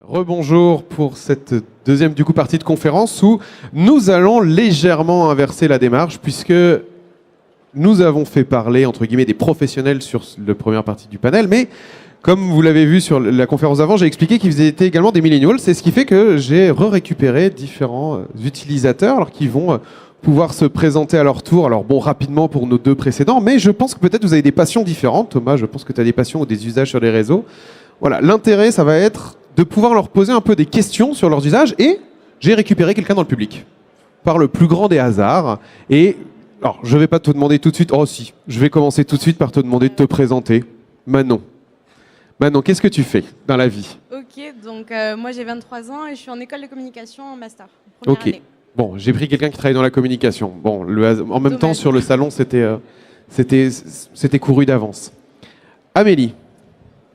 Rebonjour pour cette deuxième partie de conférence où nous allons légèrement inverser la démarche puisque nous avons fait parler entre guillemets des professionnels sur la première partie du panel, mais comme vous l'avez vu sur la conférence d'avant, j'ai expliqué qu'ils étaient également des millennials. C'est ce qui fait que j'ai récupéré différents utilisateurs alors qui vont pouvoir se présenter à leur tour. Alors bon, rapidement pour nos deux précédents, mais je pense que peut-être vous avez des passions différentes. Thomas, je pense que tu as des passions ou des usages sur les réseaux. Voilà, l'intérêt, ça va être de pouvoir leur poser un peu des questions sur leurs usages. Et j'ai récupéré quelqu'un dans le public, par le plus grand des hasards. Et alors, je ne vais pas te demander tout de suite... Oh si, je vais commencer tout de suite par te demander de te présenter. Manon. Manon, qu'est-ce que tu fais dans la vie? Ok, donc moi j'ai 23 ans et je suis en école de communication en master. Première année. Bon, j'ai pris quelqu'un qui travaille dans la communication. Bon, en même temps, sur le salon, c'était couru d'avance. Amélie.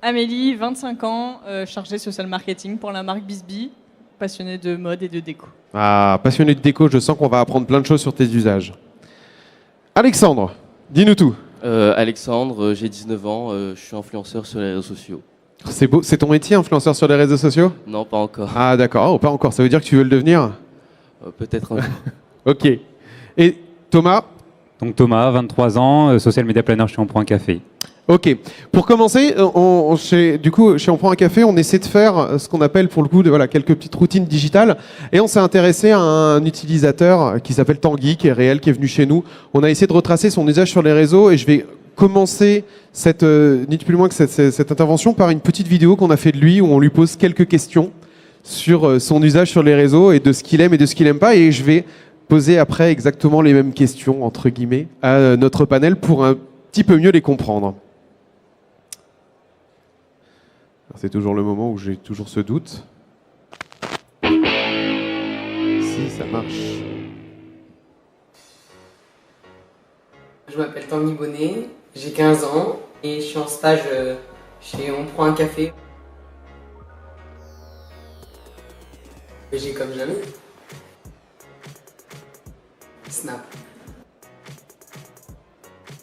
Amélie, 25 ans, chargée social marketing pour la marque Bisbee, passionnée de mode et de déco. Ah, passionnée de déco, je sens qu'on va apprendre plein de choses sur tes usages. Alexandre, dis-nous tout. Alexandre, j'ai 19 ans, je suis influenceur sur les réseaux sociaux. C'est beau, c'est ton métier, influenceur sur les réseaux sociaux? Non, pas encore. Ah d'accord, oh, pas encore, ça veut dire que tu veux le devenir? Peut-être un jour. Ok. Et Thomas? Donc Thomas, 23 ans, social media planner chez On Prend un Café. Ok. Pour commencer, chez On Prend un Café, on essaie de faire ce qu'on appelle pour le coup quelques petites routines digitales. Et on s'est intéressé à un utilisateur qui s'appelle Tanguy, qui est réel, qui est venu chez nous. On a essayé de retracer son usage sur les réseaux et je vais commencer ni plus loin que cette intervention par une petite vidéo qu'on a fait de lui où on lui pose quelques questions sur son usage sur les réseaux et de ce qu'il aime et de ce qu'il n'aime pas. Et je vais poser après exactement les mêmes questions, entre guillemets, à notre panel pour un petit peu mieux les comprendre. C'est toujours le moment où j'ai toujours ce doute. Si, ça marche. Je m'appelle Tanguy Bonnet, j'ai 15 ans et je suis en stage chez On Prend un Café. J'ai comme jamais. Snap.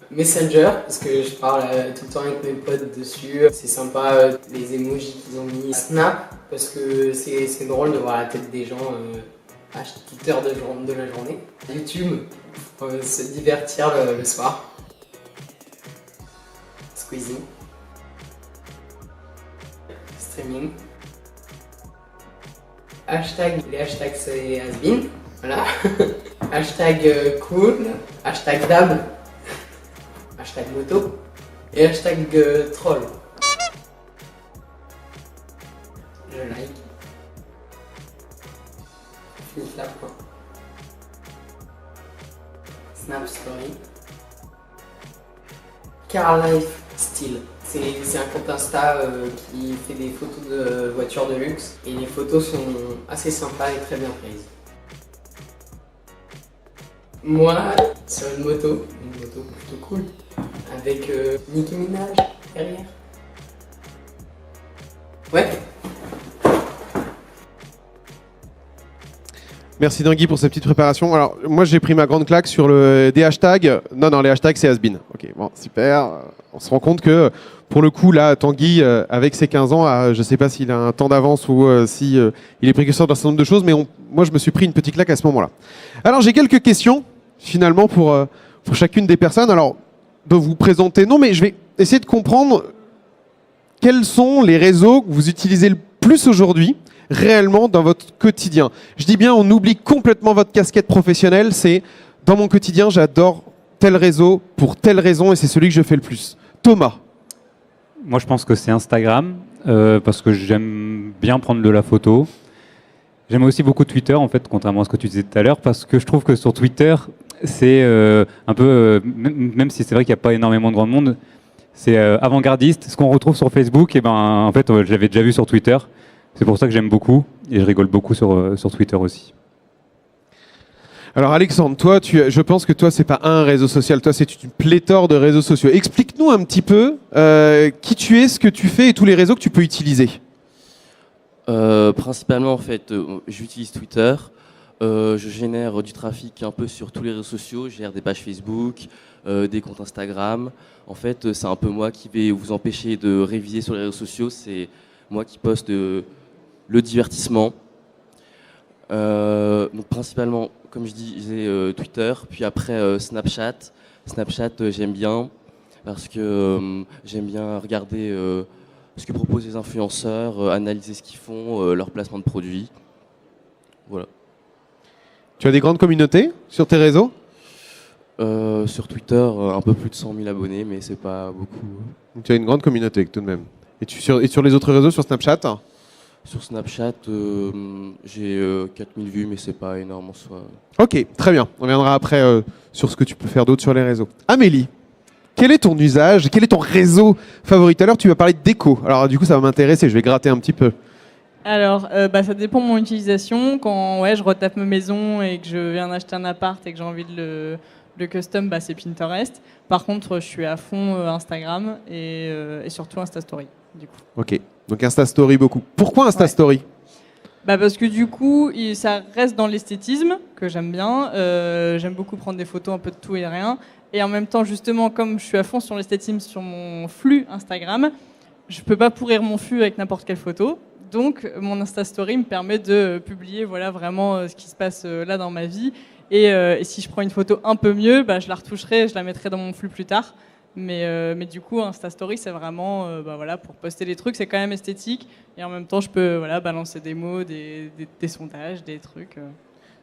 Messenger, parce que je parle tout le temps avec mes potes dessus. C'est sympa, les emojis qu'ils ont mis. Snap, parce que c'est drôle de voir la tête des gens à toute heure de la journée. YouTube, pour se divertir le soir. Squeezie. Streaming. Hashtag, les hashtags c'est hasbeen, voilà. Hashtag cool, hashtag dab. Hashtag moto et hashtag troll. Je like. Flip quoi. Snap Story. Car Life Style. C'est un compte Insta qui fait des photos de voitures de luxe et les photos sont assez sympas et très bien prises. Moi, sur une moto plutôt cool, avec Nicki Minaj derrière. Ouais. Merci Tanguy pour cette petite préparation. Alors, moi j'ai pris ma grande claque sur des hashtags. Non, les hashtags c'est hasbeen. Ok, bon, super. On se rend compte que, pour le coup, là, Tanguy, avec ses 15 ans, je ne sais pas s'il a un temps d'avance ou s'il est précurseur d'un certain nombre de choses, mais moi je me suis pris une petite claque à ce moment-là. Alors, j'ai quelques questions, finalement, pour chacune des personnes. Alors, de vous présenter, non, mais je vais essayer de comprendre quels sont les réseaux que vous utilisez le plus aujourd'hui, réellement dans votre quotidien. Je dis bien, on oublie complètement votre casquette professionnelle, c'est dans mon quotidien, j'adore tel réseau pour telle raison et c'est celui que je fais le plus. Thomas. Moi, je pense que c'est Instagram, parce que j'aime bien prendre de la photo. J'aime aussi beaucoup Twitter, en fait, contrairement à ce que tu disais tout à l'heure, parce que je trouve que sur Twitter, c'est un peu, même si c'est vrai qu'il n'y a pas énormément de grand monde, c'est avant-gardiste. Ce qu'on retrouve sur Facebook, et en fait, je l'avais déjà vu sur Twitter. C'est pour ça que j'aime beaucoup et je rigole beaucoup sur Twitter aussi. Alors Alexandre, toi, je pense que toi, c'est pas un réseau social, toi, c'est une pléthore de réseaux sociaux. Explique-nous un petit peu qui tu es, ce que tu fais et tous les réseaux que tu peux utiliser. Principalement, en fait, j'utilise Twitter. Je génère du trafic un peu sur tous les réseaux sociaux. Je gère des pages Facebook, des comptes Instagram. En fait, c'est un peu moi qui vais vous empêcher de réviser sur les réseaux sociaux. C'est moi qui poste le divertissement. Donc principalement, comme je disais, Twitter, puis après Snapchat. Snapchat, j'aime bien parce que j'aime bien regarder ce que proposent les influenceurs, analyser ce qu'ils font, leur placement de produits. Voilà. Tu as des grandes communautés sur tes réseaux? Sur Twitter, un peu plus de 100 000 abonnés, mais c'est pas beaucoup. Donc, tu as une grande communauté tout de même. Et sur les autres réseaux, sur Snapchat? Sur Snapchat, j'ai 4000 vues, mais c'est pas énorme en soi. Ok, très bien. On reviendra après sur ce que tu peux faire d'autre sur les réseaux. Amélie, quel est ton usage? Quel est ton réseau favori? Tout à l'heure, tu vas parler de déco. Alors du coup, ça va m'intéresser. Je vais gratter un petit peu. Alors, ça dépend de mon utilisation. Quand je retape ma maison et que je viens d'acheter un appart et que j'ai envie de le custom, c'est Pinterest. Par contre, je suis à fond Instagram et surtout Insta Story, du coup. Ok, donc Insta Story beaucoup. Pourquoi Insta Ouais. Story? Parce que du coup, ça reste dans l'esthétisme, que j'aime bien. J'aime beaucoup prendre des photos un peu de tout et rien. Et en même temps, justement, comme je suis à fond sur l'esthétisme sur mon flux Instagram, je peux pas pourrir mon flux avec n'importe quelle photo. Donc, mon Insta Story me permet de publier vraiment ce qui se passe là dans ma vie. Et si je prends une photo un peu mieux, je la retoucherai, je la mettrai dans mon flux plus tard. Mais du coup, Insta Story, c'est vraiment pour poster des trucs, c'est quand même esthétique. Et en même temps, je peux balancer des mots, des sondages, des trucs.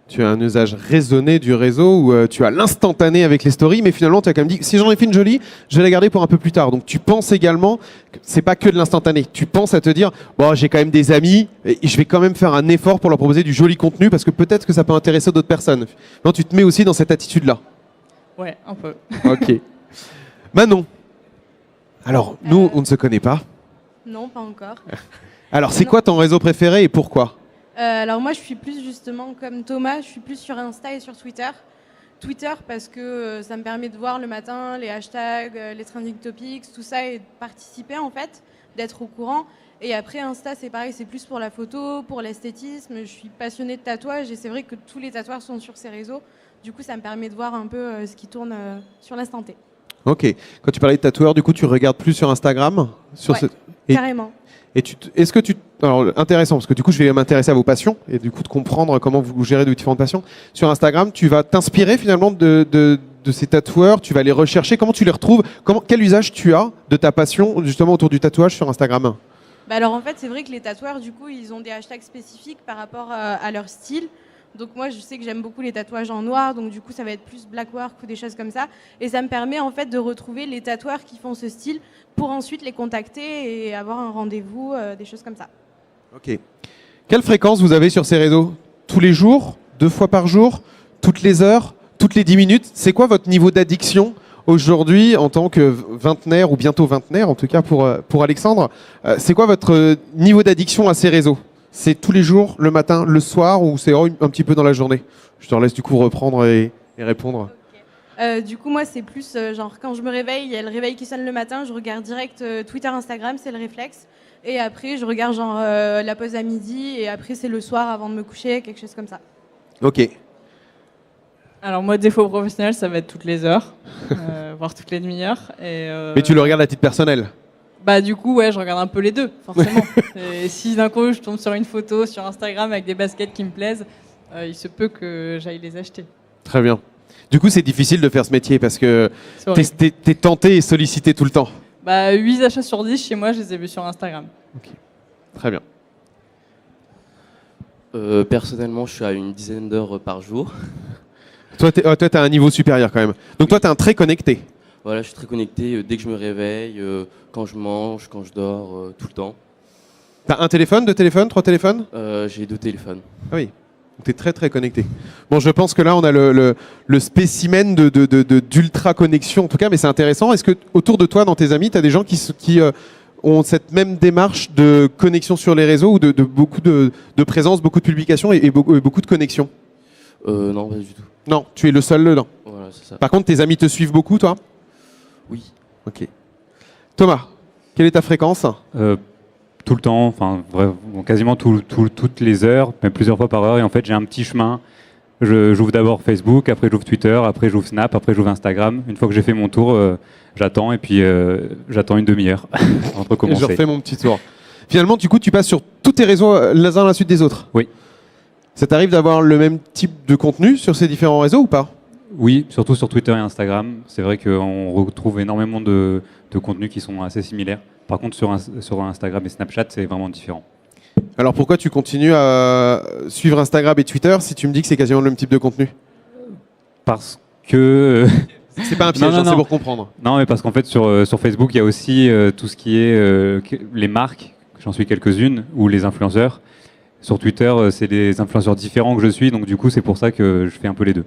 Tu as un usage raisonné du réseau où tu as l'instantané avec les stories, mais finalement, tu as quand même dit si j'en ai fait une jolie, je vais la garder pour un peu plus tard. Donc, tu penses également que c'est pas que de l'instantané. Tu penses à te dire bon, j'ai quand même des amis et je vais quand même faire un effort pour leur proposer du joli contenu parce que peut-être que ça peut intéresser d'autres personnes. Non, tu te mets aussi dans cette attitude-là. Ouais, un peu. Ok. Manon. Alors, nous, on ne se connaît pas. Non, pas encore. Alors, c'est Non. quoi ton réseau préféré et pourquoi? Alors moi, je suis plus justement comme Thomas, je suis plus sur Insta et sur Twitter. Twitter parce que ça me permet de voir le matin les hashtags, les trending topics, tout ça et de participer en fait, d'être au courant. Et après Insta, c'est pareil, c'est plus pour la photo, pour l'esthétisme. Je suis passionnée de tatouage et c'est vrai que tous les tatoueurs sont sur ces réseaux. Du coup, ça me permet de voir un peu ce qui tourne sur l'instant T. Ok. Quand tu parlais de tatoueur, du coup, tu regardes plus sur Instagram sur Ouais. Et- Carrément. Et est-ce que tu... Alors, intéressant, parce que du coup, je vais m'intéresser à vos passions et du coup, de comprendre comment vous gérez de différentes passions. Sur Instagram, tu vas t'inspirer finalement de ces tatoueurs, tu vas les rechercher. Comment tu les retrouves? Quel usage tu as de ta passion justement autour du tatouage sur Instagram? Alors en fait, c'est vrai que les tatoueurs, du coup, ils ont des hashtags spécifiques par rapport à leur style. Donc moi, je sais que j'aime beaucoup les tatouages en noir, donc du coup, ça va être plus black work ou des choses comme ça. Et ça me permet en fait de retrouver les tatoueurs qui font ce style pour ensuite les contacter et avoir un rendez-vous, des choses comme ça. Ok. Quelle fréquence vous avez sur ces réseaux? Tous les jours? 2 fois par jour? Toutes les heures? Toutes les 10 minutes? C'est quoi votre niveau d'addiction aujourd'hui en tant que vingtenaire ou bientôt vingtenaire, en tout cas pour Alexandre? C'est quoi votre niveau d'addiction à ces réseaux? C'est tous les jours, le matin, le soir ou c'est un petit peu dans la journée? Je te laisse du coup reprendre et répondre. Du coup, moi, c'est plus genre quand je me réveille, il y a le réveil qui sonne le matin, je regarde direct Twitter, Instagram, c'est le réflexe. Et après, je regarde genre la pause à midi et après, c'est le soir avant de me coucher, quelque chose comme ça. Ok. Alors moi, défaut professionnel, ça va être toutes les heures, voire toutes les demi-heures. Mais tu le regardes à titre personnel? Du coup, je regarde un peu les deux, forcément. Et si d'un coup, je tombe sur une photo sur Instagram avec des baskets qui me plaisent, il se peut que j'aille les acheter. Très bien. Du coup, c'est difficile de faire ce métier parce que C'est horrible. t'es tenté et sollicité tout le temps. 8 achats sur 10 chez moi, je les ai vus sur Instagram. Très bien. Personnellement, je suis à une dizaine d'heures par jour. Toi, t'as un niveau supérieur quand même. Donc toi, t'es un très connecté. Voilà, je suis très connecté dès que je me réveille, quand je mange, quand je dors, tout le temps. T'as un téléphone, 2 téléphones, 3 téléphones? J'ai 2 téléphones. Ah oui. Donc t'es très très connecté. Bon, je pense que là, on a le spécimen d'ultra connexion en tout cas, mais c'est intéressant. Est-ce que autour de toi, dans tes amis, t'as des gens qui ont cette même démarche de connexion sur les réseaux ou de beaucoup de présence, beaucoup de publications et beaucoup de connexion? Non, pas du tout. Non, tu es le seul dedans. Voilà, c'est ça. Par contre, tes amis te suivent beaucoup, toi? Oui. Ok. Thomas, quelle est ta fréquence? Tout le temps, enfin quasiment toutes les heures, même plusieurs fois par heure. Et en fait, j'ai un petit chemin. J'ouvre d'abord Facebook, après j'ouvre Twitter, après j'ouvre Snap, après j'ouvre Instagram. Une fois que j'ai fait mon tour, j'attends et puis j'attends une demi-heure avant de Et je recommencer. refais mon petit tour. Finalement, du coup, tu passes sur tous tes réseaux les uns à la suite des autres. Oui. Ça t'arrive d'avoir le même type de contenu sur ces différents réseaux ou pas? Oui, surtout sur Twitter et Instagram. C'est vrai qu'on retrouve énormément de contenus qui sont assez similaires. Par contre, sur Instagram et Snapchat, c'est vraiment différent. Alors pourquoi tu continues à suivre Instagram et Twitter si tu me dis que c'est quasiment le même type de contenu? Parce que... C'est pas un piège, Non, hein, c'est non. pour comprendre. Non, mais parce qu'en fait, sur Facebook, il y a aussi tout ce qui est les marques, j'en suis quelques-unes, ou les influenceurs. Sur Twitter, c'est des influenceurs différents que je suis, donc du coup, c'est pour ça que je fais un peu les deux.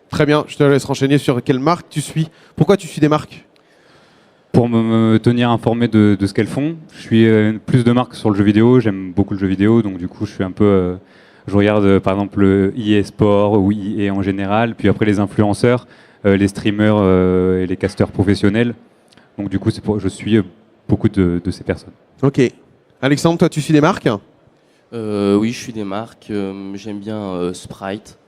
Très bien, je te laisse renchaîner sur quelle marque tu suis. Pourquoi tu suis des marques? Pour me tenir informé de ce qu'elles font, je suis plus de marques sur le jeu vidéo, j'aime beaucoup le jeu vidéo, donc du coup, je suis un peu... je regarde par exemple le EA Sport ou EA en général, puis après les influenceurs, les streamers et les casteurs professionnels. Donc du coup, je suis beaucoup de ces personnes. Ok. Alexandre, toi tu suis des marques? Oui, je suis des marques. J'aime bien Sprite,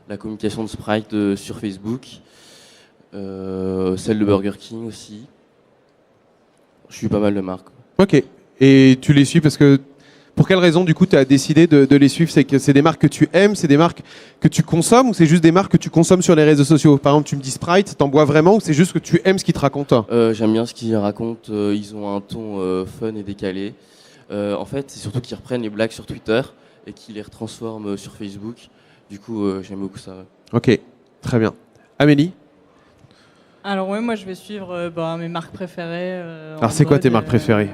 la communication de Sprite sur Facebook, celle de Burger King aussi. Je suis pas mal de marques. Ok. Et tu les suis parce que... Pour quelle raison du coup tu as décidé de les suivre? C'est que c'est des marques que tu aimes, c'est des marques que tu consommes ou c'est juste des marques que tu consommes sur les réseaux sociaux? Par exemple, tu me dis Sprite, t'en bois vraiment ou c'est juste que tu aimes ce qu'ils te racontent? J'aime bien ce qu'ils racontent. Ils ont un ton fun et décalé. En fait, c'est surtout qu'ils reprennent les blagues sur Twitter et qu'ils les retransforment sur Facebook. Du coup, j'aime beaucoup ça. Ouais. Ok, très bien. Amélie? Alors ouais, moi je vais suivre mes marques préférées. Alors c'est quoi tes marques préférées?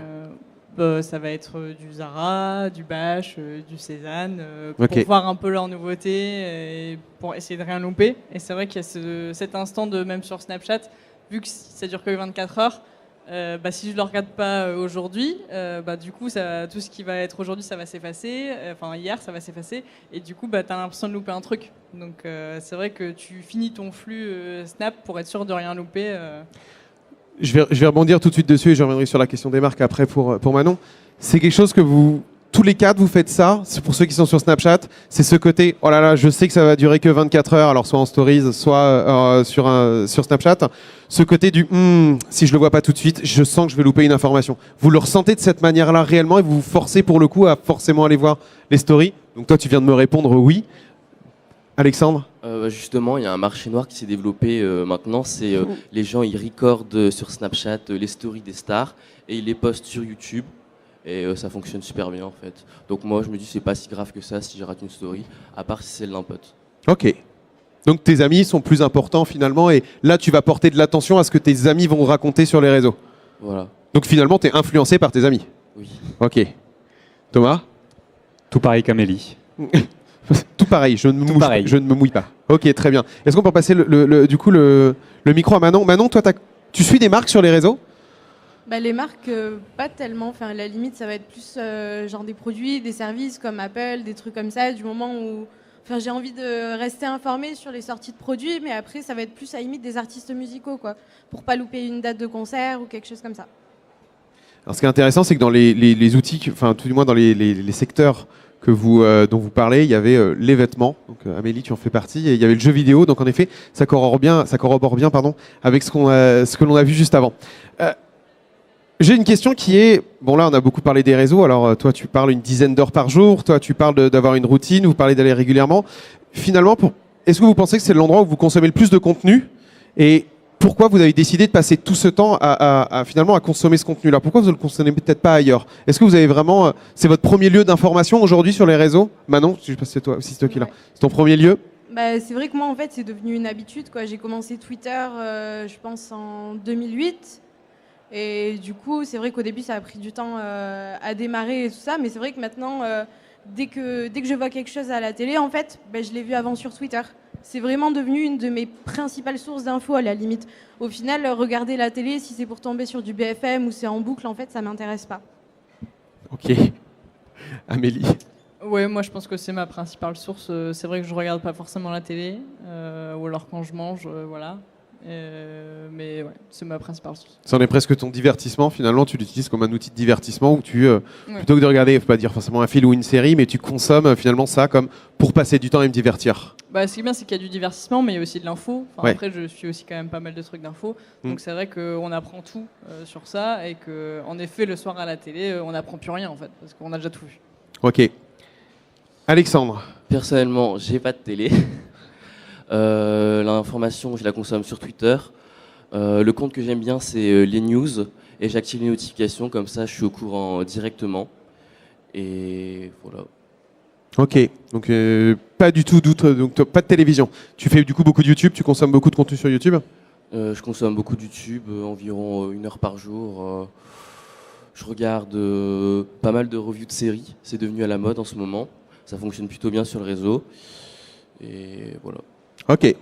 Ça va être du Zara, du Bash, du Cézanne, Ok. pour voir un peu leurs nouveautés et pour essayer de rien louper. Et c'est vrai qu'il y a cet instant même sur Snapchat, vu que ça dure que 24 heures, si je ne le regarde pas aujourd'hui, du coup tout ce qui va être aujourd'hui ça va s'effacer, hier ça va s'effacer, et du coup tu as l'impression de louper un truc. Donc c'est vrai que tu finis ton flux Snap pour être sûr de rien louper. Je vais rebondir tout de suite dessus et je reviendrai sur la question des marques après pour Manon. C'est quelque chose que vous, tous les quatre, vous faites ça. C'est pour ceux qui sont sur Snapchat. C'est ce côté, oh là là, je sais que ça va durer que 24 heures, alors soit en stories, soit sur Snapchat. Ce côté du, si je le vois pas tout de suite, je sens que je vais louper une information. Vous le ressentez de cette manière-là réellement et vous vous forcez pour le coup à forcément aller voir les stories. Donc toi, tu viens de me répondre oui. Alexandre? Justement, il y a un marché noir qui s'est développé maintenant. C'est les gens, ils recordent sur Snapchat les stories des stars et ils les postent sur YouTube. Et ça fonctionne super bien en fait. Donc moi, je me dis, c'est pas si grave que ça si j'ai raté une story, à part si c'est celle d'un pote. Ok. Donc tes amis sont plus importants finalement et là, tu vas porter de l'attention à ce que tes amis vont raconter sur les réseaux. Voilà. Donc finalement, tu es influencé par tes amis. Oui. Ok. Thomas? Tout pareil qu'Amélie. Tout pareil, je ne me mouille pas. Ok, très bien. Est-ce qu'on peut passer du coup le micro à Manon? Manon, toi, tu suis des marques sur les réseaux? Les marques, pas tellement. Enfin, à la limite, ça va être plus genre des produits, des services comme Apple, des trucs comme ça, du moment où j'ai envie de rester informée sur les sorties de produits, mais après, ça va être plus à la limite des artistes musicaux, quoi, pour pas louper une date de concert ou quelque chose comme ça. Alors, ce qui est intéressant, c'est que dans les outils, enfin, tout du moins dans les secteurs dont vous parlez, il y avait les vêtements. Donc, Amélie, tu en fais partie. Et il y avait le jeu vidéo. Donc, en effet, ça corrobore bien, avec ce que l'on a vu juste avant. J'ai une question qui est, bon là on a beaucoup parlé des réseaux, alors toi tu parles une dizaine d'heures par jour, toi tu parles d'avoir une routine, vous parlez d'aller régulièrement. Finalement, est-ce que vous pensez que c'est l'endroit où vous consommez le plus de contenu? Et pourquoi vous avez décidé de passer tout ce temps finalement à consommer ce contenu-là? Pourquoi vous ne le consommez peut-être pas ailleurs? Est-ce que vous avez vraiment, c'est votre premier lieu d'information aujourd'hui sur les réseaux? Manon, je sais pas si c'est toi qui l'as. C'est ton premier lieu? C'est vrai que moi en fait c'est devenu une habitude, quoi. J'ai commencé Twitter je pense en 2008. Et du coup, c'est vrai qu'au début, ça a pris du temps à démarrer et tout ça, mais c'est vrai que maintenant, dès que je vois quelque chose à la télé, en fait, je l'ai vu avant sur Twitter. C'est vraiment devenu une de mes principales sources d'infos à la limite. Au final, regarder la télé, si c'est pour tomber sur du BFM ou c'est en boucle, en fait, ça m'intéresse pas. Ok. Amélie? Ouais, moi je pense que c'est ma principale source. C'est vrai que je regarde pas forcément la télé, ou alors quand je mange, voilà. Mais ouais, c'est ma principale source. Ça en est presque ton divertissement, finalement, tu l'utilises comme un outil de divertissement où tu, plutôt que de regarder, il ne faut pas dire forcément un film ou une série, mais tu consommes finalement ça comme pour passer du temps et me divertir. Bah, ce qui est bien, c'est qu'il y a du divertissement, mais il y a aussi de l'info. Enfin, Ouais. Après, je suis aussi quand même pas mal de trucs d'info. Donc c'est vrai qu'on apprend tout sur ça et qu'en effet, le soir à la télé, on n'apprend plus rien en fait, parce qu'on a déjà tout vu. Ok. Alexandre, Personnellement, j'ai pas de télé. L'information, je la consomme sur Twitter. Le compte que j'aime bien, c'est les news. Et j'active les notifications, comme ça je suis au courant directement. Et voilà. ok. Donc pas du tout doute, donc pas de télévision. Tu fais du coup beaucoup de YouTube, tu consommes beaucoup de contenu sur YouTube. Je consomme beaucoup de YouTube, environ 1 heure par jour. Je regarde pas mal de reviews de séries. C'est devenu à la mode en ce moment. Ça fonctionne plutôt bien sur le réseau. Et voilà. Ok.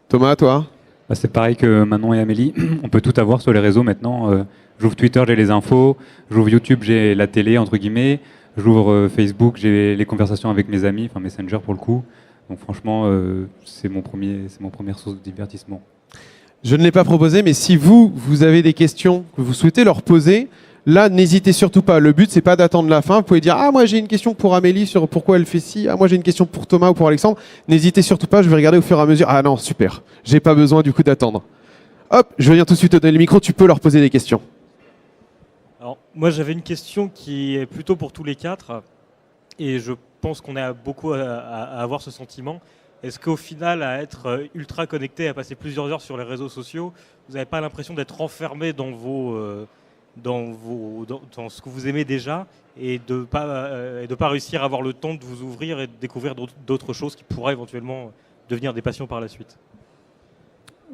Thomas, toi? Bah, c'est pareil que Manon et Amélie. On peut tout avoir sur les réseaux maintenant. J'ouvre Twitter, j'ai les infos. J'ouvre YouTube, j'ai la télé, entre guillemets. J'ouvre Facebook, j'ai les conversations avec mes amis, enfin Messenger pour le coup. Donc franchement, c'est mon première source de divertissement. Je ne l'ai pas proposé, mais si vous avez des questions que vous souhaitez leur poser, là, n'hésitez surtout pas. Le but, c'est pas d'attendre la fin. Vous pouvez dire « Ah, moi, j'ai une question pour Amélie sur pourquoi elle fait ci. Ah, moi, j'ai une question pour Thomas ou pour Alexandre. » N'hésitez surtout pas, je vais regarder au fur et à mesure. Ah non, super. J'ai pas besoin du coup d'attendre. Hop, je viens tout de suite te donner le micro. Tu peux leur poser des questions. Alors, moi, j'avais une question qui est plutôt pour tous les quatre. Et je pense qu'on a beaucoup à avoir ce sentiment. Est-ce qu'au final, à être ultra connecté, à passer plusieurs heures sur les réseaux sociaux, vous n'avez pas l'impression d'être enfermé dans ce que vous aimez déjà et de pas réussir à avoir le temps de vous ouvrir et de découvrir d'autres choses qui pourraient éventuellement devenir des passions par la suite?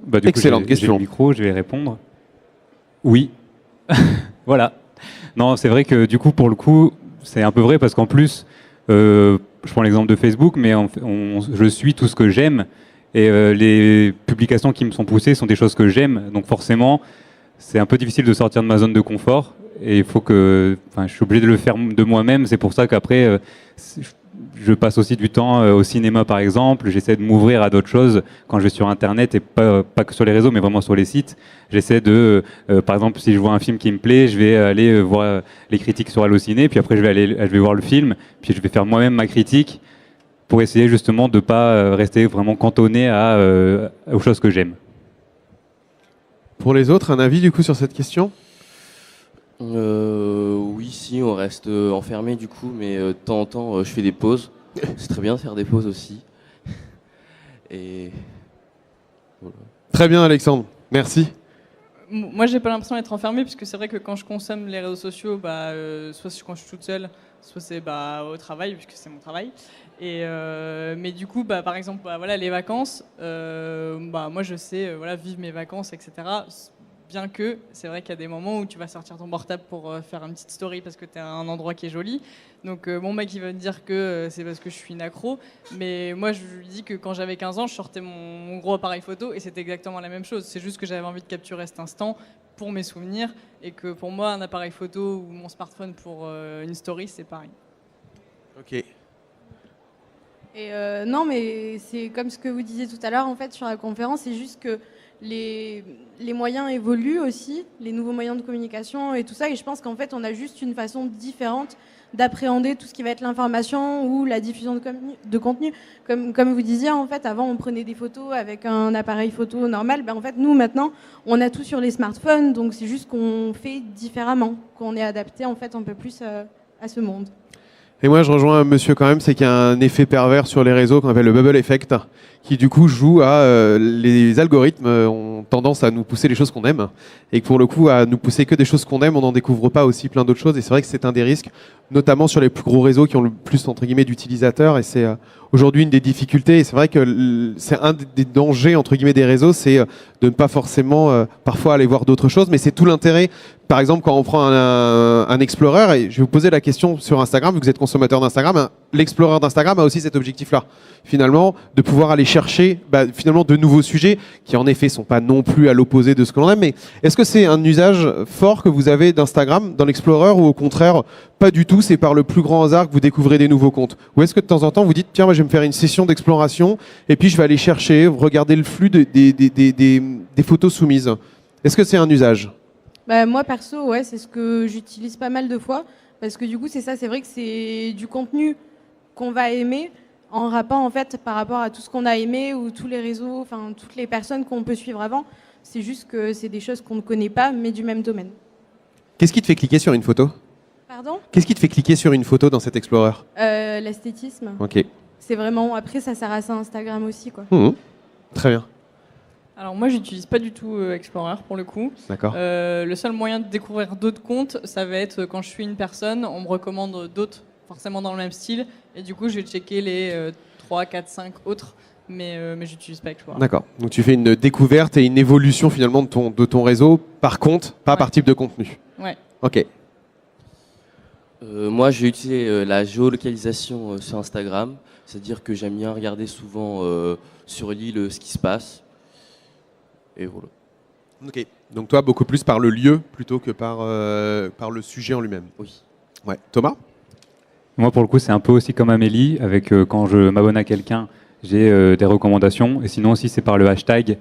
Bah, du Excellente coup, j'ai question. le micro, je vais répondre. Oui. Voilà. Non, c'est vrai que du coup, pour le coup, c'est un peu vrai parce qu'en plus, je prends l'exemple de Facebook, mais je suis tout ce que j'aime et les publications qui me sont poussées sont des choses que j'aime. Donc forcément, c'est un peu difficile de sortir de ma zone de confort et il faut que, je suis obligé de le faire de moi-même. C'est pour ça qu'après, je passe aussi du temps au cinéma par exemple. J'essaie de m'ouvrir à d'autres choses quand je vais sur Internet et pas que sur les réseaux, mais vraiment sur les sites. J'essaie de, par exemple, si je vois un film qui me plaît, je vais aller voir les critiques sur Allociné, puis après je vais voir le film, puis je vais faire moi-même ma critique pour essayer justement de pas rester vraiment cantonné aux choses que j'aime. Pour les autres, un avis du coup sur cette question? Oui, si, on reste enfermé du coup, mais de temps en temps, je fais des pauses. C'est très bien de faire des pauses aussi. Et voilà. Très bien, Alexandre. Merci. Moi, j'ai pas l'impression d'être enfermée, puisque c'est vrai que quand je consomme les réseaux sociaux, soit quand je suis toute seule, soit c'est au travail, puisque c'est mon travail. Mais du coup, par exemple, voilà, les vacances, moi je sais vivre mes vacances, etc. Bien que c'est vrai qu'il y a des moments où tu vas sortir ton portable pour faire une petite story parce que tu es à un endroit qui est joli. Donc mon mec il va me dire que c'est parce que je suis une accro. Mais moi je lui dis que quand j'avais 15 ans, je sortais mon gros appareil photo et c'était exactement la même chose. C'est juste que j'avais envie de capturer cet instant pour mes souvenirs et que pour moi un appareil photo ou mon smartphone pour une story c'est pareil. Ok. Et non, mais c'est comme ce que vous disiez tout à l'heure, en fait, sur la conférence, c'est juste que les moyens évoluent aussi, les nouveaux moyens de communication et tout ça, et je pense qu'en fait, on a juste une façon différente d'appréhender tout ce qui va être l'information ou la diffusion de contenu. Comme vous disiez, en fait, avant, on prenait des photos avec un appareil photo normal. En fait, nous, maintenant, on a tout sur les smartphones, donc c'est juste qu'on fait différemment, qu'on est adapté, en fait, un peu plus à ce monde. Et moi, je rejoins un monsieur quand même, c'est qu'il y a un effet pervers sur les réseaux qu'on appelle le bubble effect, qui du coup joue à les algorithmes ont tendance à nous pousser les choses qu'on aime, et que pour le coup, à nous pousser que des choses qu'on aime, on n'en découvre pas aussi plein d'autres choses. Et c'est vrai que c'est un des risques, notamment sur les plus gros réseaux qui ont le plus entre guillemets d'utilisateurs. Et c'est aujourd'hui une des difficultés. Et c'est vrai que c'est un des dangers entre guillemets des réseaux, c'est de ne pas forcément parfois aller voir d'autres choses. Mais c'est tout l'intérêt par exemple, quand on prend un Explorer, et je vais vous poser la question sur Instagram, vu que vous êtes consommateur d'Instagram, l'Explorer d'Instagram a aussi cet objectif-là, finalement, de pouvoir aller chercher finalement de nouveaux sujets qui, en effet, sont pas non plus à l'opposé de ce que l'on aime. Mais est-ce que c'est un usage fort que vous avez d'Instagram dans l'Explorer, ou au contraire, pas du tout, c'est par le plus grand hasard que vous découvrez des nouveaux comptes? Ou est-ce que de temps en temps, vous dites, tiens, moi, je vais me faire une session d'exploration, et puis je vais aller chercher, regarder le flux des photos soumises? Est-ce que c'est un usage? Moi perso, ouais, c'est ce que j'utilise pas mal de fois parce que du coup c'est ça, c'est vrai que c'est du contenu qu'on va aimer en rapport en fait par rapport à tout ce qu'on a aimé ou tous les réseaux, enfin toutes les personnes qu'on peut suivre avant. C'est juste que c'est des choses qu'on ne connaît pas mais du même domaine. Qu'est-ce qui te fait cliquer sur une photo? Pardon? Qu'est-ce qui te fait cliquer sur une photo dans cet Explorer? L'esthétisme. Ok. C'est vraiment, après ça sert à ça Instagram aussi quoi. Très bien. Alors moi, j'utilise pas du tout Explorer pour le coup. D'accord. Le seul moyen de découvrir d'autres comptes, ça va être quand je suis une personne, on me recommande d'autres, forcément dans le même style, et du coup, je vais checker les 3, 4, 5 autres, mais j'utilise pas Explorer. D'accord. Donc tu fais une découverte et une évolution finalement de ton réseau par compte, pas par type de contenu. Ouais. Ok. Moi, j'ai utilisé la géolocalisation sur Instagram, c'est-à-dire que j'aime bien regarder souvent sur l'île ce qui se passe. Et voilà. Ok. Donc toi, beaucoup plus par le lieu plutôt que par le sujet en lui-même. Oui. Ouais. Thomas? Moi, pour le coup, c'est un peu aussi comme Amélie, avec quand je m'abonne à quelqu'un, j'ai des recommandations. Et sinon aussi, c'est par le hashtag.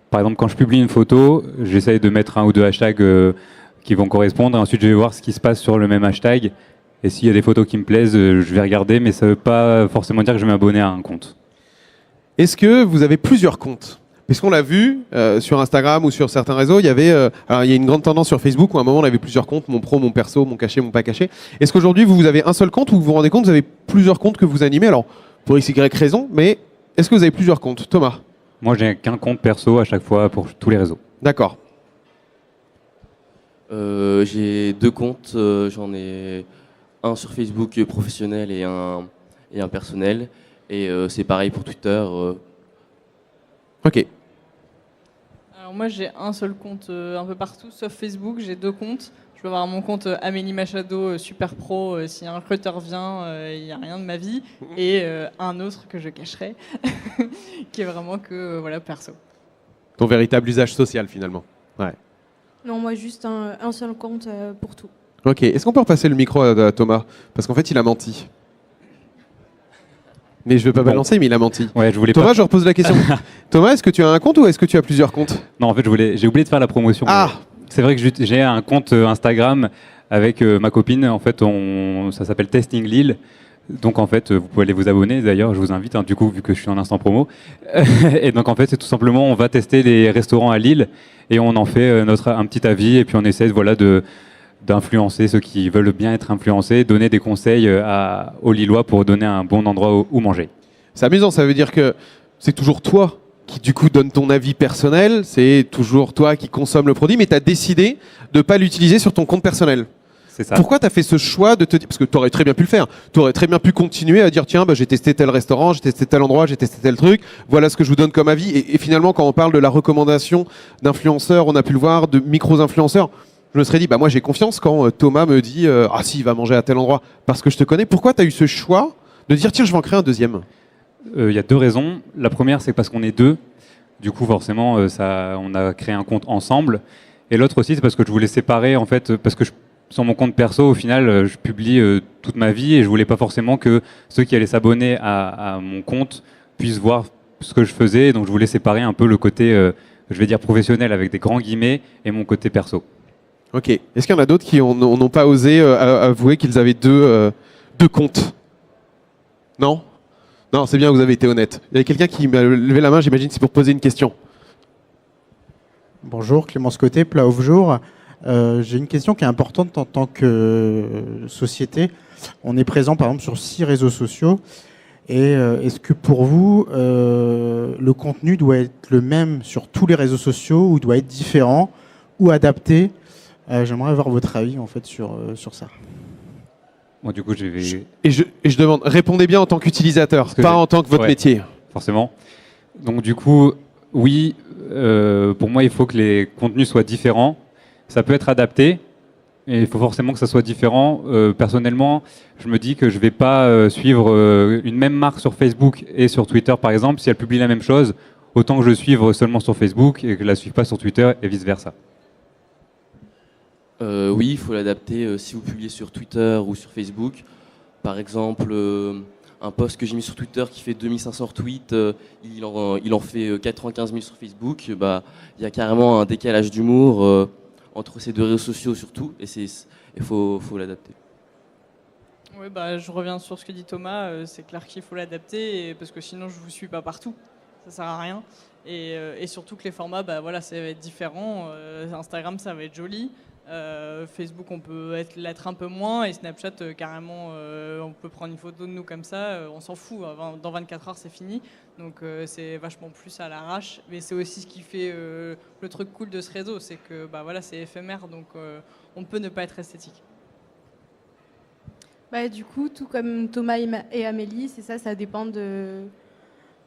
Par exemple, quand je publie une photo, j'essaye de mettre un ou deux hashtags qui vont correspondre. Et ensuite, je vais voir ce qui se passe sur le même hashtag. Et s'il y a des photos qui me plaisent, je vais regarder, mais ça ne veut pas forcément dire que je vais m'abonner à un compte. Est-ce que vous avez plusieurs comptes? Puisqu'on l'a vu sur Instagram ou sur certains réseaux, il y a une grande tendance sur Facebook où à un moment on avait plusieurs comptes, mon pro, mon perso, mon caché, mon pas caché. Est-ce qu'aujourd'hui vous avez un seul compte ou vous vous rendez compte que vous avez plusieurs comptes que vous animez? Alors pour x, y raison, mais est-ce que vous avez plusieurs comptes? Thomas? Moi, j'ai qu'un compte perso à chaque fois pour tous les réseaux. D'accord. J'ai 2 comptes, j'en ai un sur Facebook professionnel et un personnel. Et c'est pareil pour Twitter. Ok. Alors moi, j'ai un seul compte un peu partout, sauf Facebook, j'ai 2 comptes. Je peux avoir mon compte Amélie Machado super pro, si un recruteur vient, il n'y a rien de ma vie. Et un autre que je cacherai, qui est vraiment que voilà, perso. Ton véritable usage social finalement. Ouais. Non, moi juste un seul compte pour tout. Ok. Est-ce qu'on peut repasser le micro à Thomas? Parce qu'en fait il a menti. Mais je ne veux pas balancer, mais il a menti. Ouais, je voulais Thomas, pas... je repose la question. Thomas, est-ce que tu as un compte ou est-ce que tu as plusieurs comptes? Non, en fait, j'ai oublié de faire la promotion. Ah! C'est vrai que j'ai un compte Instagram avec ma copine. En fait, ça s'appelle Testing Lille. Donc, en fait, vous pouvez aller vous abonner. D'ailleurs, je vous invite, du coup, vu que je suis en instant promo. Et donc, en fait, c'est tout simplement, on va tester les restaurants à Lille et on en fait un petit avis. Et puis, on essaie d'influencer ceux qui veulent bien être influencés, donner des conseils aux Lillois pour donner un bon endroit où manger. C'est amusant, ça veut dire que c'est toujours toi qui du coup donne ton avis personnel, c'est toujours toi qui consomme le produit, mais tu as décidé de ne pas l'utiliser sur ton compte personnel. C'est ça. Pourquoi tu as fait ce choix de te dire, parce que tu aurais très bien pu le faire, tu aurais très bien pu continuer à dire tiens, j'ai testé tel restaurant, j'ai testé tel endroit, j'ai testé tel truc, voilà ce que je vous donne comme avis. Et finalement, quand on parle de la recommandation d'influenceurs, on a pu le voir, de micro-influenceurs, je me serais dit, moi j'ai confiance quand Thomas me dit ah si, il va manger à tel endroit, parce que je te connais. Pourquoi tu as eu ce choix de dire tiens, je vais en créer un deuxième? Il y a 2 raisons. La première, c'est parce qu'on est 2. Du coup, forcément, on a créé un compte ensemble. Et l'autre aussi, c'est parce que je voulais séparer, en fait, parce que sur mon compte perso, au final, je publie toute ma vie et je voulais pas forcément que ceux qui allaient s'abonner à mon compte puissent voir ce que je faisais. Donc, je voulais séparer un peu le côté, je vais dire professionnel avec des grands guillemets, et mon côté perso. Ok. Est-ce qu'il y en a d'autres qui n'ont pas osé avouer qu'ils avaient deux comptes? Non? Non, c'est bien, vous avez été honnête. Il y avait quelqu'un qui m'a levé la main, j'imagine, c'est pour poser une question. Bonjour, Clémence Côté, Plat au jour. J'ai une question qui est importante en tant que société. On est présent par exemple sur 6 réseaux sociaux. Et est-ce que pour vous, le contenu doit être le même sur tous les réseaux sociaux ou doit être différent ou adapté? J'aimerais avoir votre avis en fait sur ça. Bon, du coup, je vais... Et je demande, répondez bien en tant qu'utilisateur, pas en tant que votre métier. Forcément. Donc du coup, oui, pour moi, il faut que les contenus soient différents. Ça peut être adapté, Et il faut forcément que ça soit différent. Personnellement, je me dis que je ne vais pas suivre une même marque sur Facebook et sur Twitter, par exemple. Si elle publie la même chose, autant que je suive seulement sur Facebook et que je ne la suive pas sur Twitter et vice-versa. Oui, il faut l'adapter si vous publiez sur Twitter ou sur Facebook. Par exemple, un post que j'ai mis sur Twitter qui fait 2500 retweets, il en fait 95 000 sur Facebook. Il y a carrément un décalage d'humour entre ces deux réseaux sociaux surtout, et il faut l'adapter. Oui, je reviens sur ce que dit Thomas. C'est clair qu'il faut l'adapter parce que sinon je vous suis pas partout. Ça sert à rien. Et surtout que les formats, ça va être différent. Instagram, ça va être joli. Facebook, on peut l'être un peu moins, et Snapchat, carrément, on peut prendre une photo de nous comme ça, on s'en fout. Dans 24 heures, c'est fini. Donc, c'est vachement plus à l'arrache. Mais c'est aussi ce qui fait le truc cool de ce réseau, c'est que c'est éphémère, donc on peut ne pas être esthétique. Du coup, tout comme Thomas et Amélie, c'est ça, ça dépend de...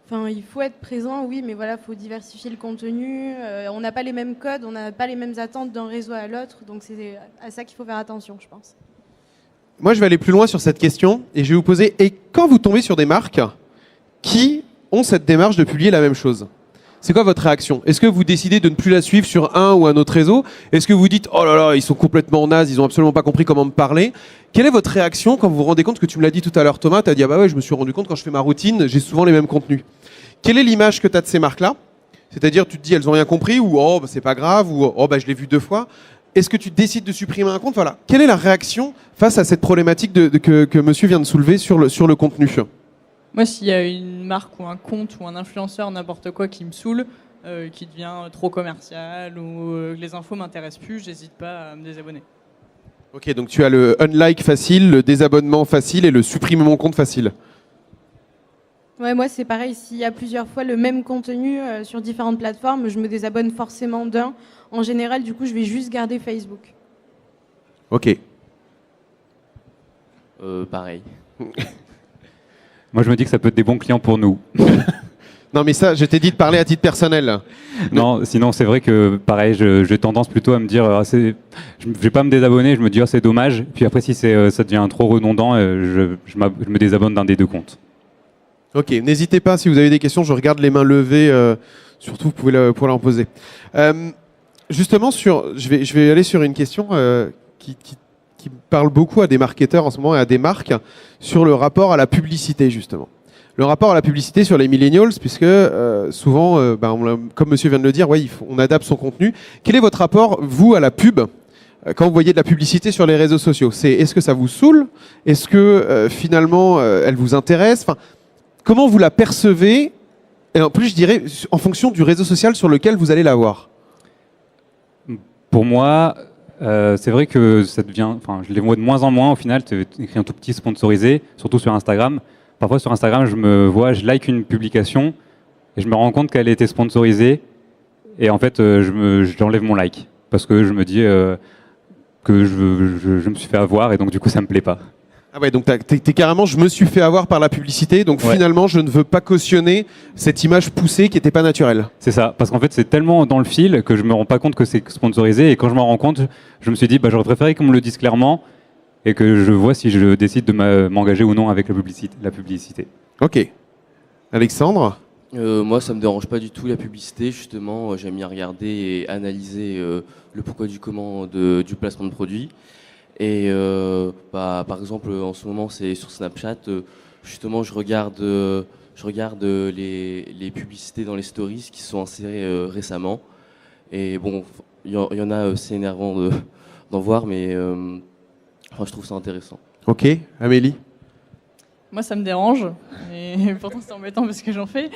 Enfin, il faut être présent, oui, mais voilà, il faut diversifier le contenu. On n'a pas les mêmes codes, on n'a pas les mêmes attentes d'un réseau à l'autre, donc c'est à ça qu'il faut faire attention, je pense. Moi, je vais aller plus loin sur cette question et je vais vous poser, et quand vous tombez sur des marques qui ont cette démarche de publier la même chose, c'est quoi votre réaction? Est-ce que vous décidez de ne plus la suivre sur un ou un autre réseau? Est-ce que vous dites, oh là là, ils sont complètement nazes, ils n'ont absolument pas compris comment me parler? Quelle est votre réaction quand vous vous rendez compte, que tu me l'as dit tout à l'heure, Thomas, tu as dit, ah bah ouais, je me suis rendu compte, quand je fais ma routine, j'ai souvent les mêmes contenus. Quelle est l'image que tu as de ces marques-là? C'est-à-dire, tu te dis, elles n'ont rien compris, ou oh, c'est pas grave, ou oh, je l'ai vu 2 fois. Est-ce que tu décides de supprimer un compte? Voilà. Quelle est la réaction face à cette problématique que monsieur vient de soulever sur le contenu? Moi, s'il y a une marque ou un compte ou un influenceur, n'importe quoi, qui me saoule, qui devient trop commercial ou les infos m'intéressent plus, j'hésite pas à me désabonner. Ok, donc tu as le unlike facile, le désabonnement facile et le supprimer mon compte facile. Ouais, moi c'est pareil, s'il y a plusieurs fois le même contenu sur différentes plateformes, je me désabonne forcément d'un. En général, du coup, je vais juste garder Facebook. Ok. Pareil. Moi, je me dis que ça peut être des bons clients pour nous. Non, mais ça, je t'ai dit de parler à titre personnel. Non, sinon, c'est vrai que, pareil, j'ai tendance plutôt à me dire, je vais pas me désabonner, je me dis, c'est dommage. Puis après, si ça devient trop redondant, je me désabonne d'un des 2 comptes. Ok, n'hésitez pas, si vous avez des questions, je regarde les mains levées, surtout vous pouvez leur poser. Justement, je vais aller sur une question qui parle beaucoup à des marketeurs en ce moment et à des marques, sur le rapport à la publicité, justement. Le rapport à la publicité sur les millennials, puisque souvent, comme monsieur vient de le dire, ouais, on adapte son contenu. Quel est votre rapport, vous, à la pub quand vous voyez de la publicité sur les réseaux sociaux? Est-ce que ça vous saoule? Est-ce que finalement, elle vous intéresse? Comment vous la percevez? Et en plus, je dirais, en fonction du réseau social sur lequel vous allez la voir. Pour moi, c'est vrai que ça devient, je les vois de moins en moins au final. Tu écris un tout petit sponsorisé, surtout sur Instagram. Parfois sur Instagram, je like une publication et je me rends compte qu'elle a été sponsorisée et en fait, j'enlève mon like parce que je me dis que je me suis fait avoir et donc du coup, ça me plaît pas. Ah ouais, donc t'es carrément, je me suis fait avoir par la publicité, donc ouais. Finalement, je ne veux pas cautionner cette image poussée qui n'était pas naturelle. C'est ça, parce qu'en fait, c'est tellement dans le fil que je me rends pas compte que c'est sponsorisé, et quand je m'en rends compte, je me suis dit, j'aurais préféré qu'on me le dise clairement, et que je vois si je décide de m'engager ou non avec la publicité. Ok. Alexandre? Moi, ça me dérange pas du tout la publicité, justement, j'aime bien regarder et analyser le pourquoi du comment du placement de produits. Et par exemple, en ce moment, c'est sur Snapchat. Justement, je regarde les publicités dans les stories qui sont insérées récemment. Et bon, il y en a, c'est énervant d'en voir, mais je trouve ça intéressant. Ok, Amélie? Moi, ça me dérange, et pourtant c'est embêtant parce que j'en fais.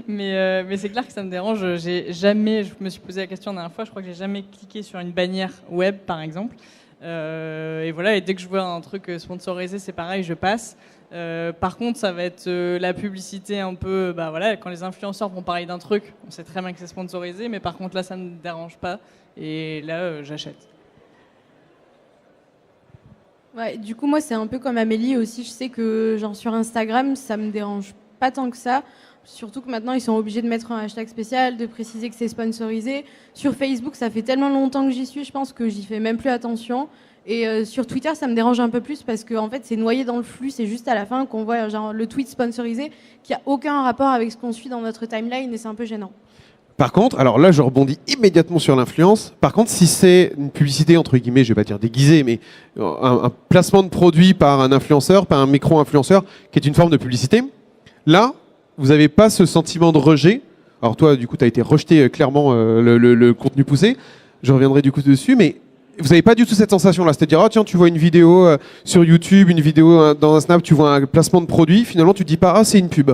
Mais c'est clair que ça me dérange. Je me suis posé la question la dernière fois, je crois que j'ai jamais cliqué sur une bannière web, par exemple. Et voilà, et dès que je vois un truc sponsorisé, c'est pareil, je passe. Par contre, ça va être la publicité un peu, quand les influenceurs vont parler d'un truc, on sait très bien que c'est sponsorisé, mais par contre là, ça ne me dérange pas, et là, j'achète. Ouais, Du coup, moi, c'est un peu comme Amélie aussi. Je sais que sur Instagram, ça me dérange pas tant que ça. Surtout que maintenant, ils sont obligés de mettre un hashtag spécial, de préciser que c'est sponsorisé. Sur Facebook, ça fait tellement longtemps que j'y suis, je pense que j'y fais même plus attention. Et sur Twitter, ça me dérange un peu plus parce que en fait, c'est noyé dans le flux. C'est juste à la fin qu'on voit genre, le tweet sponsorisé qui a aucun rapport avec ce qu'on suit dans notre timeline et c'est un peu gênant. Par contre, alors là, je rebondis immédiatement sur l'influence. Par contre, si c'est une publicité, entre guillemets, je vais pas dire déguisée, mais un placement de produit par un influenceur, par un micro-influenceur, qui est une forme de publicité, là, vous n'avez pas ce sentiment de rejet. Alors toi, du coup, tu as été rejeté clairement le contenu poussé. Je reviendrai du coup dessus, mais vous n'avez pas du tout cette sensation-là. C'est-à-dire, oh, tiens, tu vois une vidéo sur YouTube, une vidéo dans un Snap, tu vois un placement de produit, finalement, tu te dis pas, ah, c'est une pub.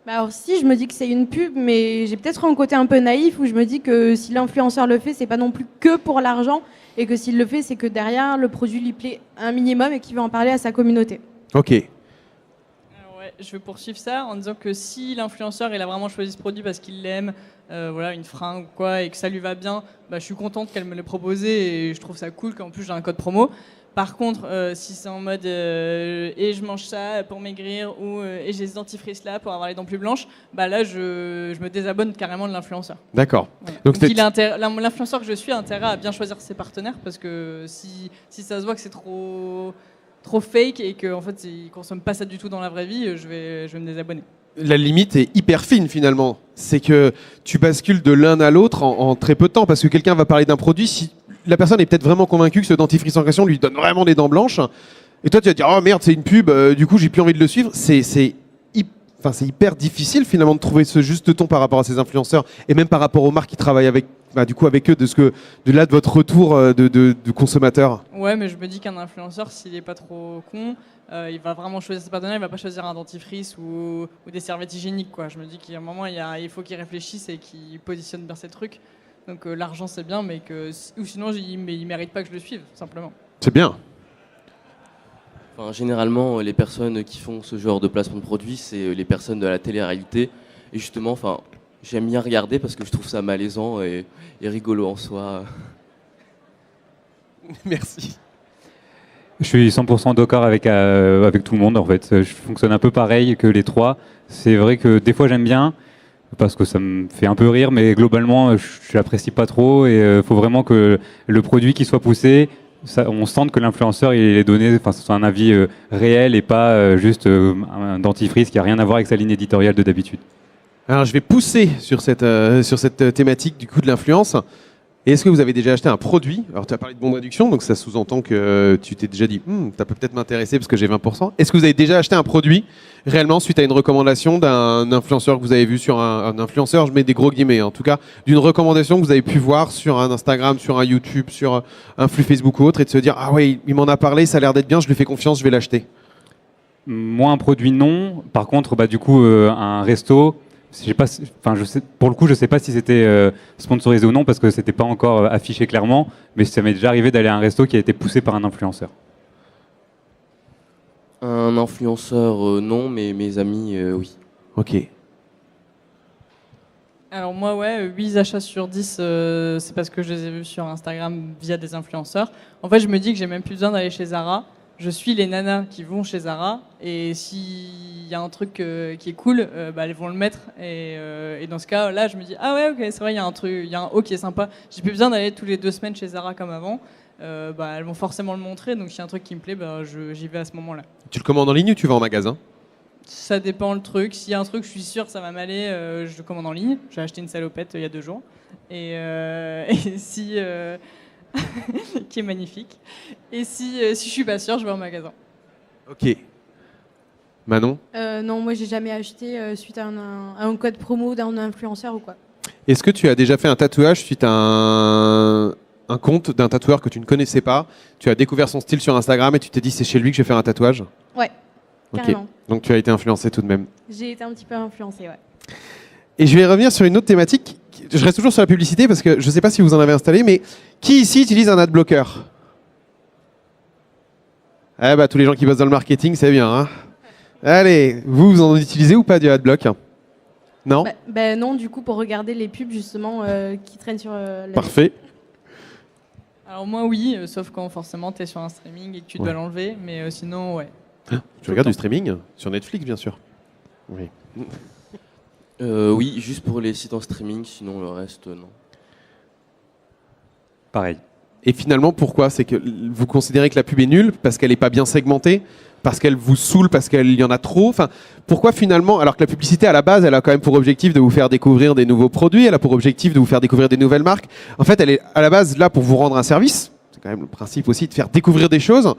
Bah alors si, je me dis que c'est une pub, mais j'ai peut-être un côté un peu naïf où je me dis que si l'influenceur le fait, c'est pas non plus que pour l'argent et que s'il le fait, c'est que derrière, le produit lui plaît un minimum et qu'il veut en parler à sa communauté. Ok. Ouais, je vais poursuivre ça en disant que si l'influenceur il a vraiment choisi ce produit parce qu'il l'aime, voilà, une fringue ou quoi, et que ça lui va bien, bah, je suis contente qu'elle me l'ait proposé et je trouve ça cool qu'en plus j'ai un code promo. Par contre, si c'est en mode et je mange ça pour maigrir ou et j'ai ce dentifrice là pour avoir les dents plus blanches, bah là je me désabonne carrément de l'influenceur. D'accord. Voilà. Donc Donc l'influenceur que je suis a intérêt à bien choisir ses partenaires parce que si ça se voit que c'est trop fake et qu'en fait ils consomment pas ça du tout dans la vraie vie, je vais me désabonner. La limite est hyper fine finalement. C'est que tu bascules de l'un à l'autre en très peu de temps parce que quelqu'un va parler d'un produit si la personne est peut-être vraiment convaincue que ce dentifrice en question lui donne vraiment des dents blanches et toi tu vas te dire oh merde c'est une pub, du coup j'ai plus envie de le suivre. C'est hyper difficile finalement de trouver ce juste ton par rapport à ces influenceurs et même par rapport aux marques qui travaillent avec avec eux de votre retour de consommateur. Ouais, mais je me dis qu'un influenceur, s'il est pas trop con, il va vraiment choisir ses partenaires, il va pas choisir un dentifrice ou des serviettes hygiéniques, quoi. Je me dis qu'à un moment, il faut qu'il réfléchisse et qu'il positionne bien ses trucs. Donc l'argent, c'est bien, mais ou sinon, il mérite pas que je le suive, simplement. C'est bien. Enfin, généralement, les personnes qui font ce genre de placement de produits, c'est les personnes de la télé-réalité. Et justement, enfin, j'aime bien regarder parce que je trouve ça malaisant et rigolo en soi. Merci. Je suis 100% d'accord avec tout le monde en fait. Je fonctionne un peu pareil que les trois. C'est vrai que des fois j'aime bien parce que ça me fait un peu rire, mais globalement je l'apprécie pas trop et faut vraiment que le produit qui soit poussé, on sente que l'influenceur il est donné, enfin ce soit un avis réel et pas juste un dentifrice qui a rien à voir avec sa ligne éditoriale de d'habitude. Alors je vais pousser sur cette thématique du coup de l'influence. Et est-ce que vous avez déjà acheté un produit? Alors tu as parlé de bons de réduction, donc ça sous-entend que tu t'es déjà dit ça peut peut-être m'intéresser parce que j'ai 20%. Est-ce que vous avez déjà acheté un produit réellement suite à une recommandation d'un influenceur que vous avez vu sur un influenceur, je mets des gros guillemets en tout cas, d'une recommandation que vous avez pu voir sur un Instagram, sur un YouTube, sur un flux Facebook ou autre et de se dire ah ouais il m'en a parlé, ça a l'air d'être bien, je lui fais confiance, je vais l'acheter? Moi un produit non, par contre du coup un resto. Pour le coup, je sais pas si c'était sponsorisé ou non parce que c'était pas encore affiché clairement, mais ça m'est déjà arrivé d'aller à un resto qui a été poussé par un influenceur. Un influenceur, non, mais mes amis, oui. Ok. Alors moi, ouais, 8 achats sur 10, c'est parce que je les ai vus sur Instagram via des influenceurs. En fait, je me dis que j'ai même plus besoin d'aller chez Zara. Je suis les nanas qui vont chez Zara et s'il y a un truc qui est cool, elles vont le mettre et dans ce cas là je me dis ah ouais ok c'est vrai il y a un truc, il y a un haut qui est sympa, j'ai plus besoin d'aller tous les 2 semaines chez Zara comme avant, elles vont forcément le montrer donc s'il y a un truc qui me plaît j'y vais à ce moment là. Tu le commandes en ligne ou tu vas en magasin? Ça dépend le truc, s'il y a un truc je suis sûr que ça va m'aller, je le commande en ligne, j'ai acheté une salopette il y a 2 jours et si qui est magnifique. Et si je suis pas sûre, je vais au magasin. Ok. Manon? Non, moi j'ai jamais acheté suite à un code promo d'un influenceur ou quoi. Est-ce que tu as déjà fait un tatouage suite à un compte d'un tatoueur que tu ne connaissais pas? Tu as découvert son style sur Instagram et tu t'es dit c'est chez lui que je vais faire un tatouage? Ouais, carrément. Ok. Donc tu as été influencé tout de même. J'ai été un petit peu influencée, ouais. Et je vais revenir sur une autre thématique. Je reste toujours sur la publicité parce que je ne sais pas si vous en avez installé, mais qui ici utilise un adblocker? Eh bah tous les gens qui bossent dans le marketing, c'est bien. Hein. Allez, vous en utilisez ou pas du adblock? Non? Non, du coup pour regarder les pubs justement qui traînent sur la... Parfait. Alors moi oui, sauf quand forcément tu es sur un streaming et que tu dois l'enlever, mais sinon ouais. Tu regardes du streaming? Sur Netflix bien sûr. Oui. Oui, juste pour les sites en streaming, sinon le reste, non. Pareil. Et finalement, pourquoi? C'est que vous considérez que la pub est nulle parce qu'elle n'est pas bien segmentée, parce qu'elle vous saoule, parce qu'il y en a trop. Enfin, pourquoi finalement, alors que la publicité à la base, elle a quand même pour objectif de vous faire découvrir des nouveaux produits, elle a pour objectif de vous faire découvrir des nouvelles marques. En fait, elle est à la base là pour vous rendre un service. C'est quand même le principe aussi de faire découvrir des choses.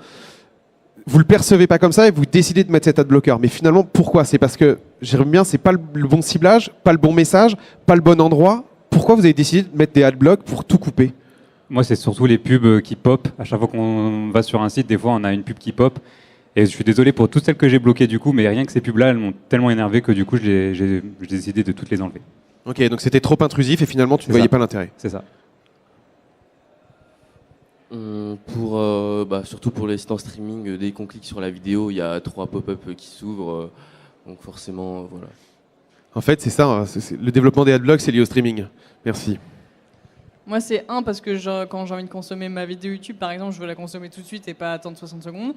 Vous le percevez pas comme ça et vous décidez de mettre cet adblocker. Mais finalement, pourquoi? C'est parce que, j'aime bien, c'est pas le bon ciblage, pas le bon message, pas le bon endroit. Pourquoi vous avez décidé de mettre des adblocks pour tout couper? Moi, c'est surtout les pubs qui pop. À chaque fois qu'on va sur un site, des fois, on a une pub qui pop. Et je suis désolé pour toutes celles que j'ai bloquées du coup, mais rien que ces pubs-là, elles m'ont tellement énervé que du coup, j'ai décidé de toutes les enlever. Ok, donc c'était trop intrusif et finalement, tu ne voyais pas l'intérêt. C'est ça. Surtout pour les sites en streaming, dès qu'on clique sur la vidéo, il y a 3 pop-up qui s'ouvrent. Donc forcément, voilà. En fait, c'est ça. Le développement des adblocks, c'est lié au streaming. Merci. Moi, c'est un, parce que quand j'ai envie de consommer ma vidéo YouTube, par exemple, je veux la consommer tout de suite et pas attendre 60 secondes.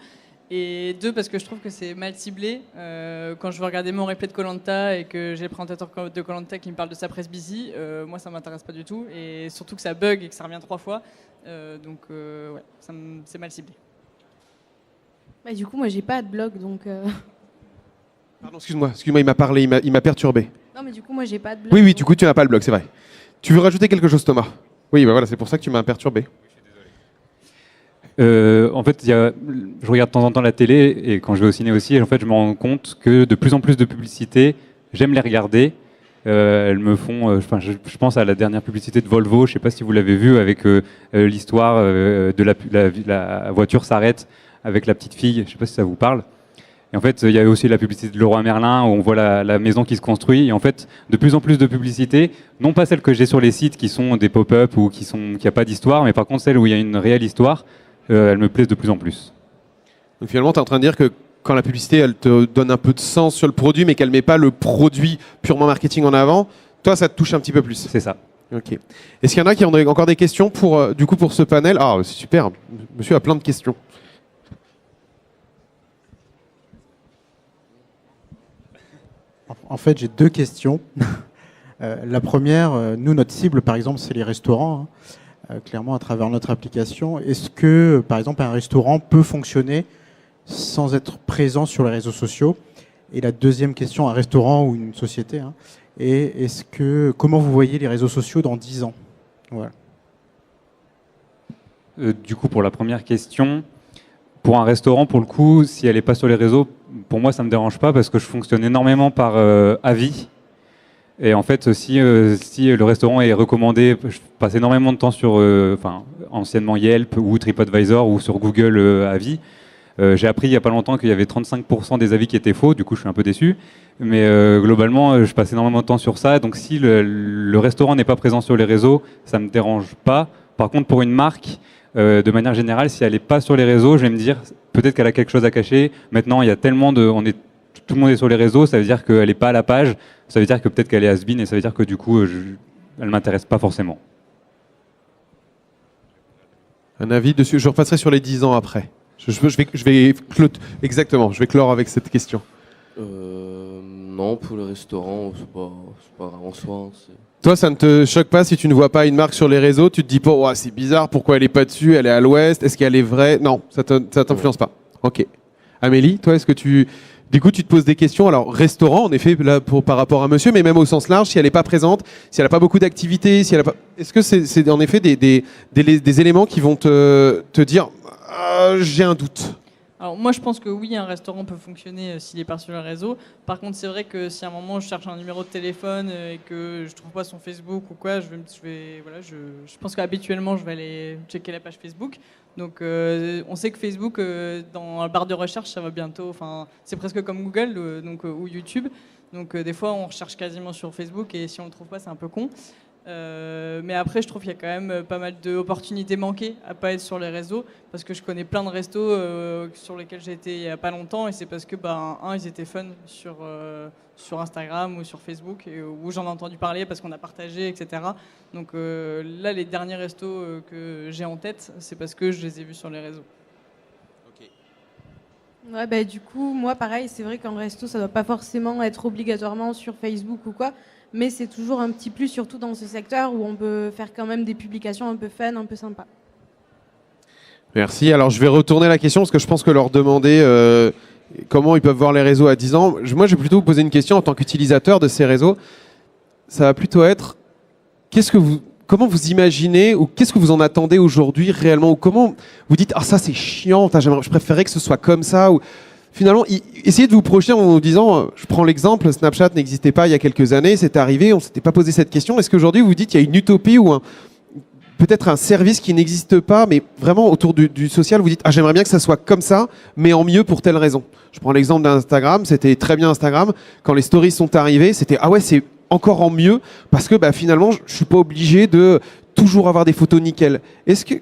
Et 2, parce que je trouve que c'est mal ciblé. Quand je veux regarder mon replay de Koh-Lanta et que j'ai le présentateur de Koh-Lanta qui me parle de sa presse busy, moi, ça m'intéresse pas du tout. Et surtout que ça bug et que ça revient 3 fois. Ouais, c'est mal ciblé. Bah, du coup, moi, j'ai pas de blog, donc. Pardon, excuse-moi, il m'a parlé, il m'a perturbé. Non, mais du coup, moi, j'ai pas de blog. Oui, du coup, tu n'as pas le blog, c'est vrai. Tu veux rajouter quelque chose, Thomas? Oui, bah voilà, c'est pour ça que tu m'as perturbé. En fait, je regarde de temps en temps la télé et quand je vais au ciné aussi, en fait, je me rends compte que de plus en plus de publicités, j'aime les regarder. Elles me font. Je pense à la dernière publicité de Volvo. Je ne sais pas si vous l'avez vu avec l'histoire de la voiture s'arrête avec la petite fille. Je ne sais pas si ça vous parle. Et en fait, il y a aussi la publicité de Leroy Merlin où on voit la maison qui se construit. Et en fait, de plus en plus de publicités, non pas celles que j'ai sur les sites qui sont des pop-up ou qui n'y a pas d'histoire, mais par contre celles où il y a une réelle histoire, elles me plaisent de plus en plus. Donc finalement, tu es en train de dire que quand la publicité, elle te donne un peu de sens sur le produit, mais qu'elle ne met pas le produit purement marketing en avant, toi, ça te touche un petit peu plus. C'est ça. Ok. Est-ce qu'il y en a qui ont encore des questions pour ce panel? Ah, c'est super. Monsieur a plein de questions. En fait, j'ai 2 questions. La première, nous, notre cible, par exemple, c'est les restaurants, hein, clairement à travers notre application. Est-ce que, par exemple, un restaurant peut fonctionner sans être présent sur les réseaux sociaux? Et la deuxième question, un restaurant ou une société, hein, et comment vous voyez les réseaux sociaux dans 10 ans? Voilà. Du coup, pour la première question, pour un restaurant, pour le coup, si elle n'est pas sur les réseaux, pour moi, ça ne me dérange pas parce que je fonctionne énormément par avis. Et en fait, si le restaurant est recommandé, je passe énormément de temps sur, anciennement Yelp ou TripAdvisor ou sur Google Avis. J'ai appris il n'y a pas longtemps qu'il y avait 35% des avis qui étaient faux, du coup je suis un peu déçu. Mais globalement, je passe énormément de temps sur ça. Donc si le restaurant n'est pas présent sur les réseaux, ça ne me dérange pas. Par contre, pour une marque, de manière générale, si elle n'est pas sur les réseaux, je vais me dire peut-être qu'elle a quelque chose à cacher. Maintenant, il y a tellement tout le monde est sur les réseaux, ça veut dire qu'elle n'est pas à la page, ça veut dire que peut-être qu'elle est has-been et ça veut dire que du coup, elle ne m'intéresse pas forcément. Un avis dessus? Je repasserai sur les 10 ans après. Exactement, je vais clore avec cette question. Non, pour le restaurant, c'est pas grave en soi. Toi, ça ne te choque pas si tu ne vois pas une marque sur les réseaux? Tu te dis pas, oh, c'est bizarre, pourquoi elle n'est pas dessus? Elle est à l'ouest, est-ce qu'elle est vraie? Non, ça t'influence pas. Ok. Amélie, toi, est-ce que du coup, tu te poses des questions? Alors, restaurant, en effet, là, par rapport à monsieur, mais même au sens large, si elle n'est pas présente, si elle n'a pas beaucoup d'activités, est-ce que c'est en effet des éléments qui vont te dire, j'ai un doute? Alors moi je pense que oui, un restaurant peut fonctionner s'il est pas sur le réseau. Par contre c'est vrai que si à un moment je cherche un numéro de téléphone et que je trouve pas son Facebook ou quoi, je pense qu'habituellement je vais aller checker la page Facebook. Donc on sait que Facebook dans la barre de recherche ça va bientôt, c'est presque comme Google ou YouTube. Donc des fois on recherche quasiment sur Facebook et si on le trouve pas c'est un peu con. Mais après, je trouve qu'il y a quand même pas mal d'opportunités manquées à pas être sur les réseaux parce que je connais plein de restos sur lesquels j'ai été il y a pas longtemps et c'est parce que ils étaient fun sur Instagram ou sur Facebook où j'en ai entendu parler parce qu'on a partagé, etc. Donc là, les derniers restos que j'ai en tête, c'est parce que je les ai vus sur les réseaux. Ouais, bah, du coup, moi, pareil, c'est vrai qu'en resto, ça doit pas forcément être obligatoirement sur Facebook ou quoi, mais c'est toujours un petit plus, surtout dans ce secteur où on peut faire quand même des publications un peu fun, un peu sympa. Merci. Alors, je vais retourner la question parce que je pense que leur demander comment ils peuvent voir les réseaux à 10 ans, moi, je vais plutôt vous poser une question en tant qu'utilisateur de ces réseaux. Ça va plutôt être comment vous imaginez ou qu'est-ce que vous en attendez aujourd'hui réellement, ou comment vous dites ah ça c'est chiant, je préférerais que ce soit comme ça, ou finalement essayez de vous projeter en vous disant je prends l'exemple, Snapchat n'existait pas il y a quelques années, c'est arrivé, on s'était pas posé cette question. Est-ce qu'aujourd'hui vous dites il y a une utopie ou peut-être un service qui n'existe pas, mais vraiment autour du social, vous dites ah j'aimerais bien que ça soit comme ça, mais en mieux pour telle raison. Je prends l'exemple d'Instagram, c'était très bien Instagram, quand les stories sont arrivées, c'était ah ouais c'est encore en mieux parce que finalement je suis pas obligé de toujours avoir des photos nickel. Est-ce que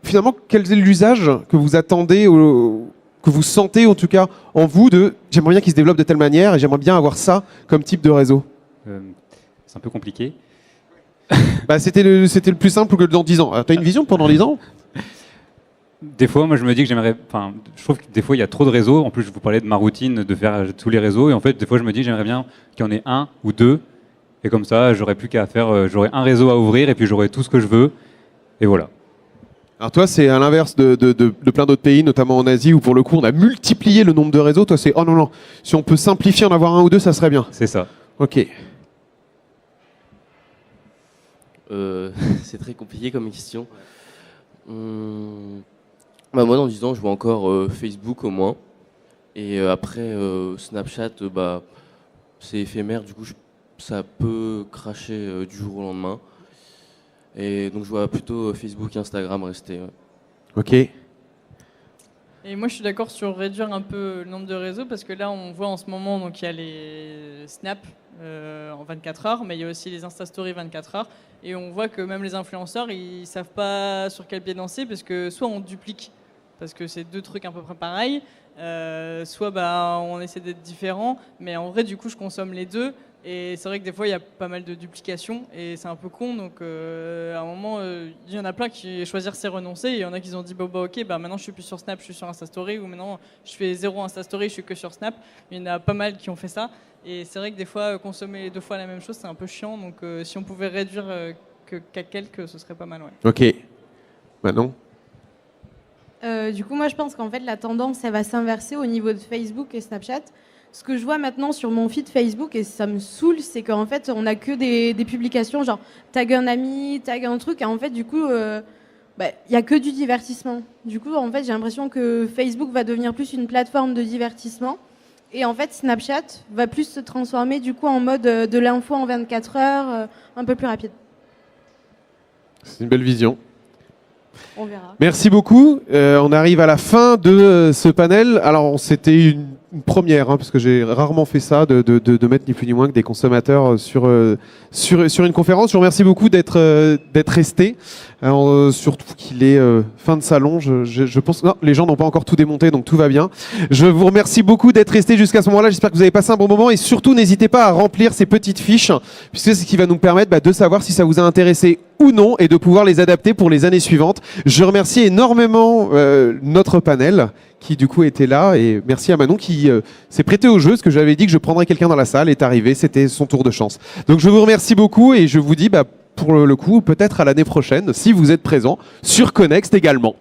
finalement quel est l'usage que vous attendez ou que vous sentez en tout cas en vous de j'aimerais bien qu'il se développe de telle manière et j'aimerais bien avoir ça comme type de réseau? C'est un peu compliqué. C'était le plus simple que dans 10 ans. Tu as une vision pour dans 10 ans? Des fois, moi, je me dis que je trouve que des fois, il y a trop de réseaux. En plus, je vous parlais de ma routine de faire tous les réseaux. Et en fait, des fois, je me dis que j'aimerais bien qu'il y en ait un ou deux. Et comme ça, j'aurais plus qu'à faire, j'aurais un réseau à ouvrir et puis j'aurais tout ce que je veux. Et voilà. Alors toi, c'est à l'inverse de plein d'autres pays, notamment en Asie, où pour le coup, on a multiplié le nombre de réseaux. Toi, c'est oh non, si on peut simplifier, en avoir un ou deux, ça serait bien. C'est ça. Ok. C'est très compliqué comme question. Moi, dans 10 ans, je vois encore Facebook au moins. Et après, Snapchat, c'est éphémère. Du coup, ça peut cracher du jour au lendemain. Et donc, je vois plutôt Facebook et Instagram rester. Ok. Et moi, je suis d'accord sur réduire un peu le nombre de réseaux parce que là, on voit en ce moment, donc il y a les Snap en 24 heures, mais il y a aussi les Insta Stories 24 heures. Et on voit que même les influenceurs, ils savent pas sur quel pied danser parce que soit on duplique, parce que c'est deux trucs à peu près pareils, soit on essaie d'être différent, mais en vrai, du coup, je consomme les deux. Et c'est vrai que des fois, il y a pas mal de duplication et c'est un peu con. Donc, à un moment, il y en a plein qui choisissent renoncer. Et il y en a qui ont dit ok, maintenant je suis plus sur Snap, je suis sur Insta Story. Ou maintenant, je fais 0 Insta Story, je suis que sur Snap. Il y en a pas mal qui ont fait ça. Et c'est vrai que des fois, consommer 2 fois la même chose, c'est un peu chiant. Donc, si on pouvait réduire qu'à quelques, ce serait pas mal. Ouais. Ok. Manon? Du coup, moi, je pense qu'en fait, la tendance, elle va s'inverser au niveau de Facebook et Snapchat. Ce que je vois maintenant sur mon feed Facebook, et ça me saoule, c'est qu'en fait, on n'a que des publications, genre tag un ami, tag un truc, et en fait, du coup, il n'y a que du divertissement. Du coup, en fait, j'ai l'impression que Facebook va devenir plus une plateforme de divertissement, et en fait, Snapchat va plus se transformer, du coup, en mode de l'info en 24 heures, un peu plus rapide. C'est une belle vision. On verra. Merci beaucoup. On arrive à la fin de ce panel. Alors, c'était une première, parce que j'ai rarement fait ça, de mettre ni plus ni moins que des consommateurs sur une conférence. Je vous remercie beaucoup d'être restés. Surtout qu'il est fin de salon. Je pense que les gens n'ont pas encore tout démonté, donc tout va bien. Je vous remercie beaucoup d'être restés jusqu'à ce moment-là. J'espère que vous avez passé un bon moment. Et surtout, n'hésitez pas à remplir ces petites fiches, puisque c'est ce qui va nous permettre de savoir si ça vous a intéressé ou non et de pouvoir les adapter pour les années suivantes. Je remercie énormément notre panel qui du coup était là, et merci à Manon qui s'est prêté au jeu, parce que j'avais dit que je prendrais quelqu'un dans la salle, est arrivé, c'était son tour de chance. Donc je vous remercie beaucoup et je vous dis pour le coup peut-être à l'année prochaine si vous êtes présents sur Connext également.